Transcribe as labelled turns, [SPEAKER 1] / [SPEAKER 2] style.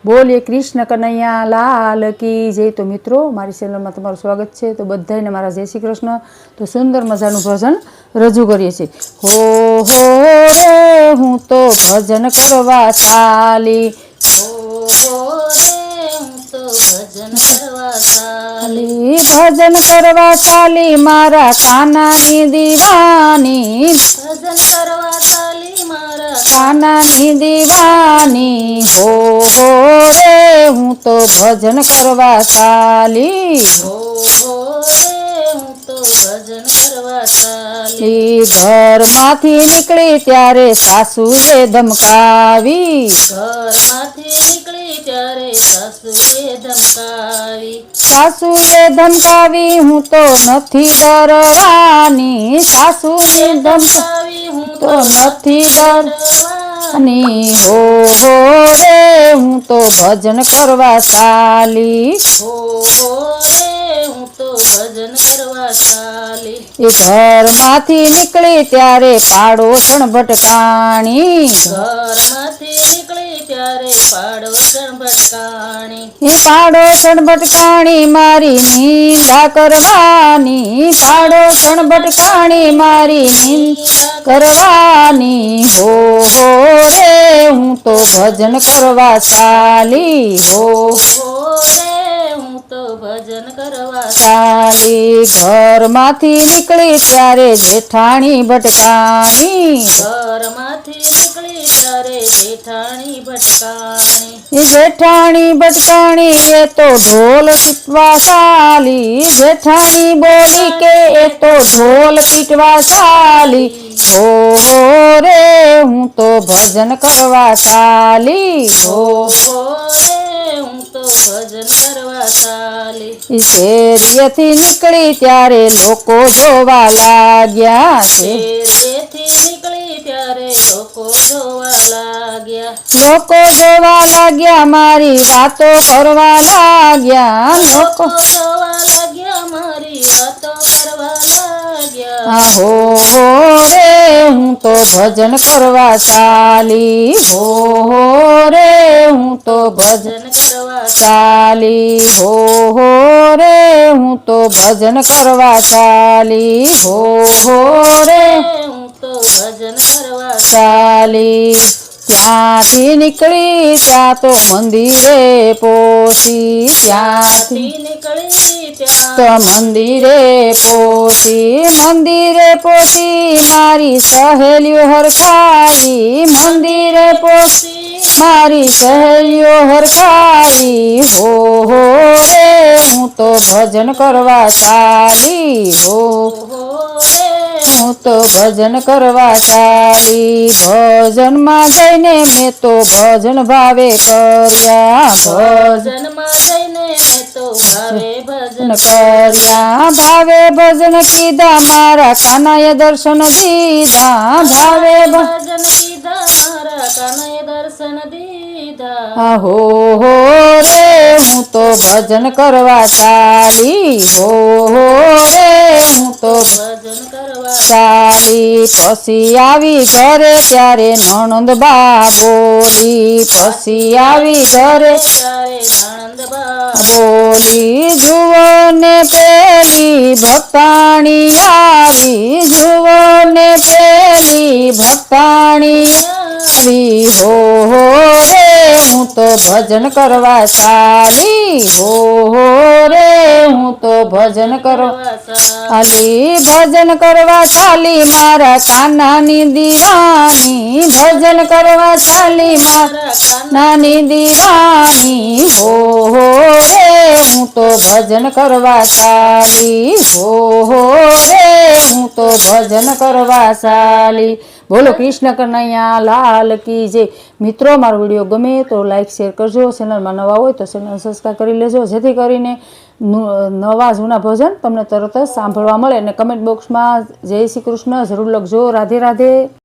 [SPEAKER 1] બોલીએ કૃષ્ણ કનૈયા લાલ કી જય। તો મિત્રો મારી ચેનલમાં તમારું સ્વાગત છે। તો બધાને મારા જય શ્રી કૃષ્ણ। તો સુંદર મજાનું ભજન રજૂ કરીએ છીએ। હો રે હું તો ભજન કરવા ચાલી,
[SPEAKER 2] હો રે હું તો ભજન કરવા ચાલી,
[SPEAKER 1] ભજન કરવા ચાલી મારા કાનાની દીવાની,
[SPEAKER 2] ભજન કરવા ચાલી મારા
[SPEAKER 1] કાનાની દીવાની। હો રે હું તો ભજન કરવા ચાલી,
[SPEAKER 2] હો રે હું તો ભજન કરવા ચાલી।
[SPEAKER 1] ઘરમાંથી નીકળી ત્યારે સાસુએ ધમકાવી,
[SPEAKER 2] ઘરમાંથી નીકળી ત્યારે સાસુએ ધમકાવી,
[SPEAKER 1] સાસુએ ધમકાવી હું તો નથી ડરવાની, સાસુએ ધમકાવી
[SPEAKER 2] હું
[SPEAKER 1] તો નથી ડરવાની। હો રે હું તો ભજન કરવા ચાલી,
[SPEAKER 2] હો રે હું તો ભજન કરવા ચાલી।
[SPEAKER 1] ઘરમાંથી નીકળી ત્યારે પાડોશણ ભટકાણી,
[SPEAKER 2] ઘરમાંથી નીકળી ત્યારે પાડોશણ ભટકાણી,
[SPEAKER 1] પાડોશણ ભટકાણી મારી નિંદા કરવાની, પાડોશણ ભટકાણી મારી નિંદા કરવાની। હો રે હું તો ભજન કરવા ચાલી, હો
[SPEAKER 2] રે હું તો ભજન કરવા
[SPEAKER 1] ચાલી। ઘરમાંથી નીકળી ત્યારે જેઠાણી ભટકાણી,
[SPEAKER 2] ઘરમાંથી નીકળી ત્યારે જેઠાણી ભટકાણી,
[SPEAKER 1] જેઠાણી ભટકાણી એ તો ઢોલ પીટવા ચાલી, જેઠાણી બોલી કે એ તો ઢોલ પીટવા ચાલી। હો રે હું તો ભજન કરવા ચાલી, હો
[SPEAKER 2] રે હું તો ભજન કરવા ચાલી।
[SPEAKER 1] શેરીએથી નીકળી ત્યારે લોકો જોવા લાગ્યા,
[SPEAKER 2] શેરીએથી નીકળી ત્યારે લોકો જોવા લાગ્યા,
[SPEAKER 1] લોકો જોવા લાગ્યા મારી વાતો કરવા લાગ્યા, લોકો
[SPEAKER 2] જોવા લાગ્યા મારી વાતો કરવા લાગ્યા।
[SPEAKER 1] હો રે હું તો ભજન કરવા ચાલી, હો રે હું તો ભજન
[SPEAKER 2] ભજન કરવા
[SPEAKER 1] ચાલી, હો રે હું તો ભજન કરવા ચાલી, હો રે
[SPEAKER 2] હું તો ભજન કરવા
[SPEAKER 1] ચાલી। ત્યાંથી નીકળી ત્યાં તો મંદિરે પહોંચી, ત્યાંથી
[SPEAKER 2] નીકળી
[SPEAKER 1] તો
[SPEAKER 2] ત્યાં
[SPEAKER 1] મંદિરે પહોંચી મારી સહેલીઓ હરખાવી, મંદિરે પહોંચી મારી સહેલીઓ હરખાવી। હો રે હું તો ભજન કરવા ચાલી, હો હું તો ભજન કરવા ચાલી। ભજનમાં જઈને મેં તો ભજન ભાવે કર્યા,
[SPEAKER 2] ભજનમાં જઈને મેં તો ભાવે ભજન
[SPEAKER 1] કર્યા, ભાવે ભજન કીધા મારા કાનાએ દર્શન દીધા, ભાવે
[SPEAKER 2] ભજન કીધા મારા કાનએ દર્શન દીધા।
[SPEAKER 1] હો રે હું તો ભજન કરવા ચાલી, હો રે હું તો
[SPEAKER 2] ભજન કરવા
[SPEAKER 1] ચાલી। પછી આવી ઘરે ત્યારે નણંદ બા બોલી, પછી આવી ઘરે
[SPEAKER 2] ત્યારે નણંદબા
[SPEAKER 1] બોલી જુઓ ને પેલી ભક્તાણી આવી, જુઓ ને પેલી ભક્તાણી આવી। હો રે હું તો ભજન કરવા ચાલી, હો રે હું તો ભજન કરવા ચાલી, ભજન કરવા ચાલી મારા કાનાની દીવાની, ભજન કરવા ચાલી મારા કાનાની દીવાની। હો રે હું તો ભજન કરવા ચાલી, હો રે હું તો ભજન કરવા ચાલી। બોલો કૃષ્ણ કનૈયા લાલ કી જય। મિત્રો મારો વિડીયો ગમે તો લાઈક શેર કરજો, ચેનલમાં નવા હોય તો ચેનલ સબસ્ક્રાઈબ કરી લેજો, જેથી કરીને નવા જૂના ભજન તમને તરત જ સાંભળવા મળે। અને કમેન્ટ બોક્સમાં જય શ્રી કૃષ્ણ જરૂર લખજો। રાધે રાધે।